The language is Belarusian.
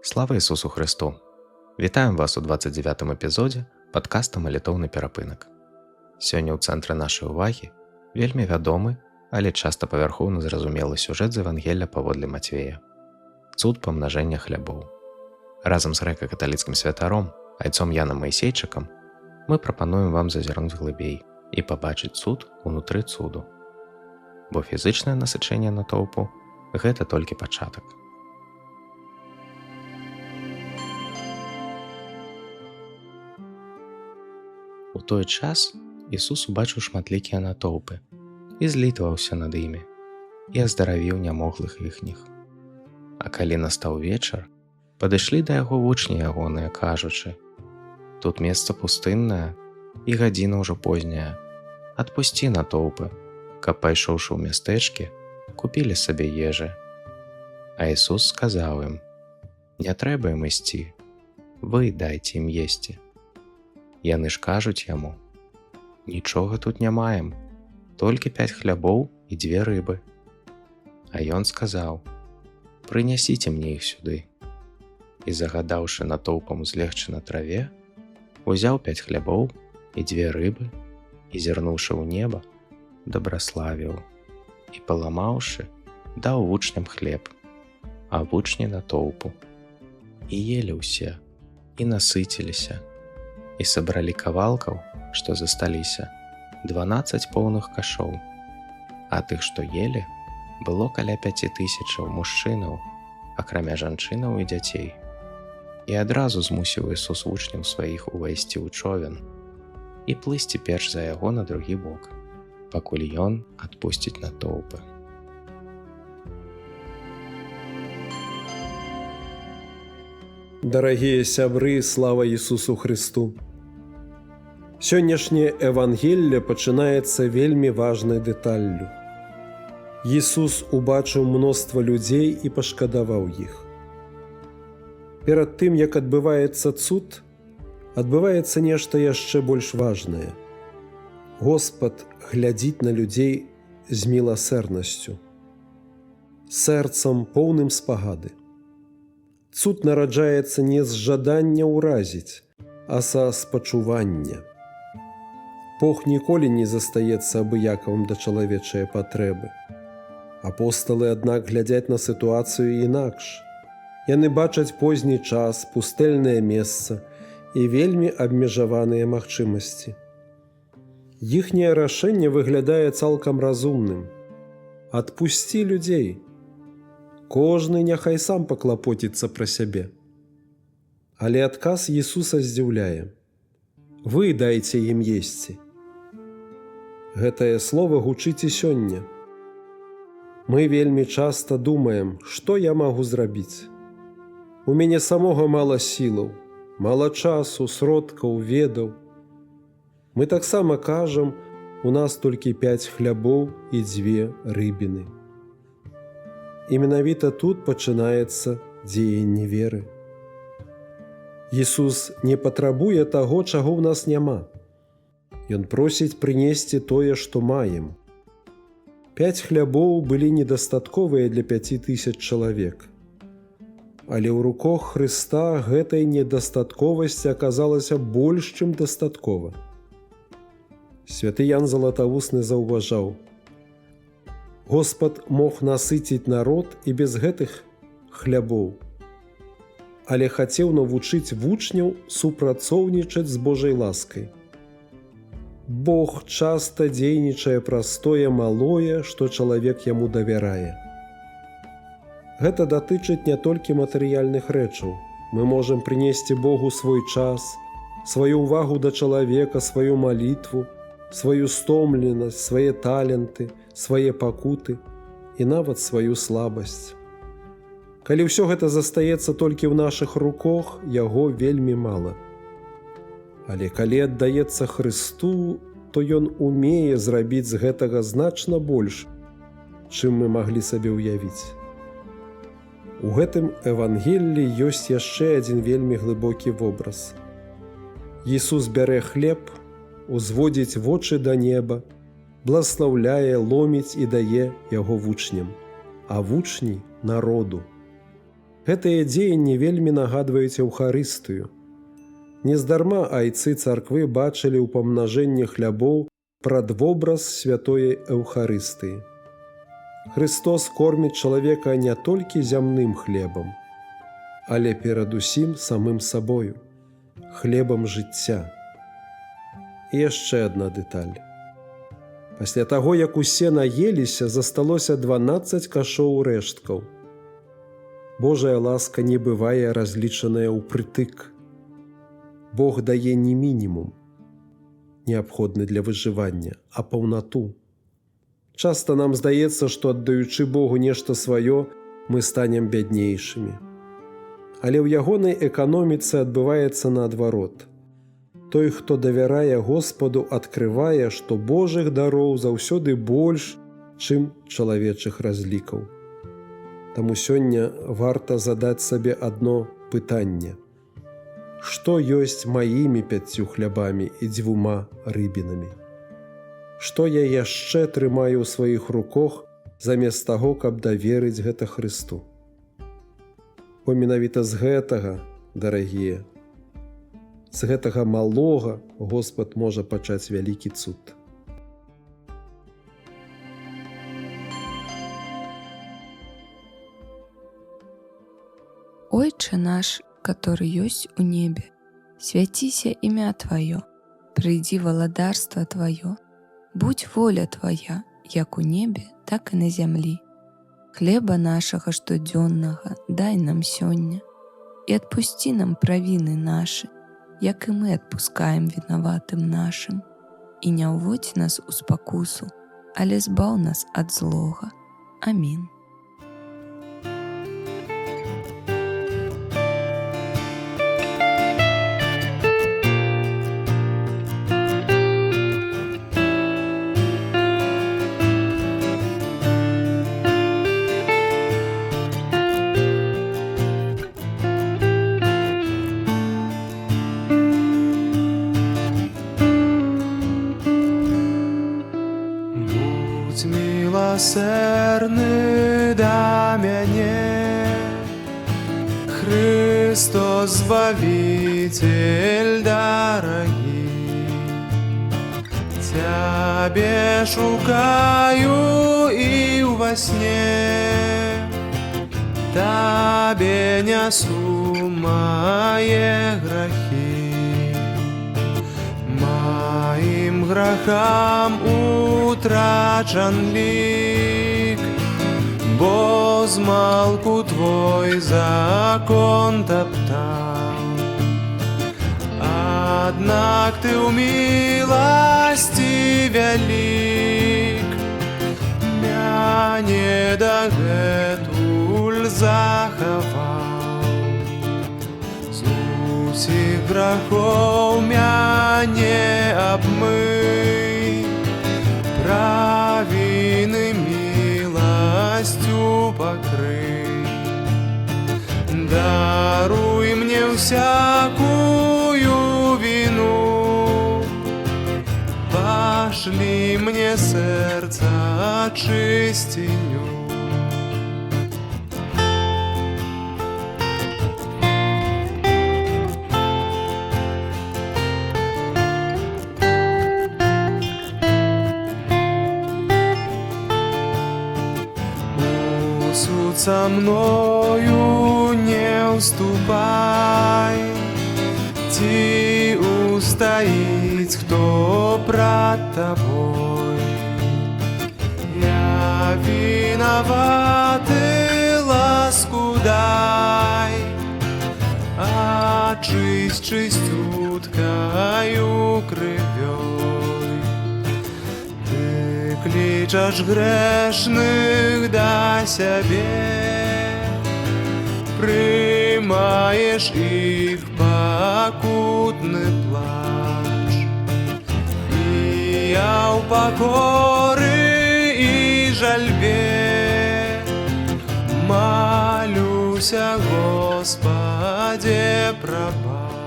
Слава Ісусу Христу! Вітаем вас у 29-м эпізодзе падкаста «Малітоўны перапынак». Сёння ў цэнтры нашай увагі вельмі вядомы, але часта павярхоўна зразумелы сюжэт з Евангелля паводле Мацвея. Цуд памнажэння хлябоў. Разам з грэка-каталіцкім святаром, айцом Янам Майсейчыкам, мы прапануем вам зазірнуць глыбей і пабачыць цуд унутры цуду. Бо фізычнае насычэнне натоўпу – гэта толькі пачатак. У той час Ісус убачыў шматлікія натоўпы і злітваўся над імі і аздаравіў нямоглых іхніх. А калі настаў вечар, падышлі да яго вучні ягоныя, кажучы: «Тут месца пустыннае і гадзіна ўжо позняя. Адпусці натоўпы, каб, пайшоўшы ў мястэчкі, купілі сабе ежы». А Ісус сказаў ім: «Не трэба ім ісці, вы дайце ім есці». Яны ж кажуць яму: «Нічога тут не маем, толькі 5 хлябоў і 2 рыбы». А ён сказаў: «Прынясіце мне іх сюды». І загадаўшы натоўпам узлегчы на траве, узяў 5 хлябоў і 2 рыбы і, зірнуўшы ў неба, дабраславіў і, паламаўшы, даў вучням хлеб, а вучні натоўпу. І елі ўсе, і насыціліся, і сабралі кавалкаў, што засталіся, 12 поўных кашоў, а тых, што елі, было каля 5000 мужчынаў, акрамя жанчынаў і дзяцей. І адразу змусіў Ісус вучняў сваіх увайсці ў човен і плысці перш за яго на другі бок, пакуль ён адпусціць натоўпы. Дарагія сябры, слава Ісусу Христу! Сённяшняе Евангелле пачынаецца вельмі важнай дэталлю. Ісус убачыў мноства людзей і пашкадаваў іх. Перад тым, як адбываецца цуд, адбываецца нешта яшчэ больш важнае. Господ глядзіць на людзей з міласэрнасцю, сэрцам поўным спагады. Цуд нараджаецца не з жадання ўразіць, а са спачування. Бог ніколі не застаецца абыякавым да чалавечае патрэбы. Апосталы, аднак, глядзяць на сітуацыю інакш. Яны бачаць позні час, пустэльнае месца і вельмі абмежаваныя магчымасці. Іхняе рашэнне выглядае цалкам разумным. Адпусці людзей. Кожны няхай сам паклапоціцца пра сябе. Але адказ Ісуса здзіўляе: «Вы дайце ім есці». Гэтае слова гучыць і сёння. Мы вельмі часта думаем, што я магу зрабіць. У мяне самога мала сілаў, мала часу, сродкаў, ведаў. Мы таксама кажам, у нас толькі 5 хлябоў і 2 рыбіны. І менавіта тут пачынаецца дзеянне веры. Ісус не патрабуе таго, чаго ў нас няма. Ён просіць прынесці тое, што маем. 5 хлябоў былі недастатковыя для 5000 чалавек. Але ў руках Хрыста гэтай недастатковасці аказалася больш, чым дастаткова. Святы Ян Залатавусны заўважаў: Господ мог насыціць народ і без гэтых хлябоў, але хацеў навучыць вучняў супрацоўнічаць з Божай ласкай. Бог часта дзейнічае праз тое малое, што чалавек яму давярае. Гэта датычыць не толькі матэрыяльных рэчаў. Мы можам прынесці Богу свой час, сваю ўвагу да чалавека, сваю малітву, сваю стомленасць, свае таленты, свае пакуты і нават сваю слабасць. Калі ўсё гэта застаецца толькі ў нашых руках, яго вельмі мала. Але калі аддаецца Хрысту, то Ён умее зрабіць з гэтага значна больш, чым мы маглі сабе ўявіць. У гэтым Евангеллі ёсць яшчэ адзін вельмі глыбокі вобраз. Ісус бярэ хлеб, узводзіць вочы да неба, бласлаўляе, ломіць і дае яго вучням, а вучні – народу. Гэтыя дзеянні вельмі нагадваюць Еўхарыстыю. Нездарма айцы царквы бачылі ў памнажэнні хлябоў прадвобраз святой Еўхарыстыі. Христос корміць чалавека не толькі зямным хлебам, але перадусім самым сабою, хлебам жыцця. І яшчэ адна дэталь. Пасля таго, як усе наеліся, засталося 12 кашоў рэшткаў. Божая ласка не бывае разлічаная ўпрытык. Бог дае не мінімум, неабходны для выжывання, а паўнату. Часта нам здаецца, што аддаючы Богу нешта сваё, мы станем бяднейшымі. Але ў ягонай эканоміцы адбываецца наадварот. Той, хто давярае Господу, адкрывае, што Божых дароў заўсёды больш, чым чалавечых разлікаў. Таму сёння варта задаць сабе адно пытанне. Што ёсць маімі 5 хлябамі і 2 рыбінамі? Што я яшчэ трымаю ў сваіх руках замест таго, каб даверыць гэта Хрысту? Бо менавіта з гэтага, дарагія, з гэтага малога Господ можа пачаць вялікі цуд. Отче наш, который есть у небе, святися имя Твое, приди владарство Твое, будь воля Твоя, як у небе, так и на земли. Хлеба нашего штоденного дай нам сёння, и отпусти нам провины наши, як и мы отпускаем виноватым нашим. И не уводь нас у спокусу, але збав нас от злого. Аминь. Милосердный да мяне, Христос Збавитель дорогий. Тебе шукаю и во сне, Тебе несу мои грехи. Моим грехам утрачен лик, бо змалку Твой закон топтал. Однак Ты у милости велик, мяне дагэтуль захавал. З усіх грахоў мяне абмый, правины милостью покрый. Даруй мне всякую вину, пошли мне сердца чистиню. Со мною не уступай, Ти устоит, кто пред Тобой. Я виноват, и ласку дай, очисть чистюткою кровёй. Ты кличешь грешных до себе, примаешь их покутный плач. И я у покоры и жальбе молюся, Господи, пробачь.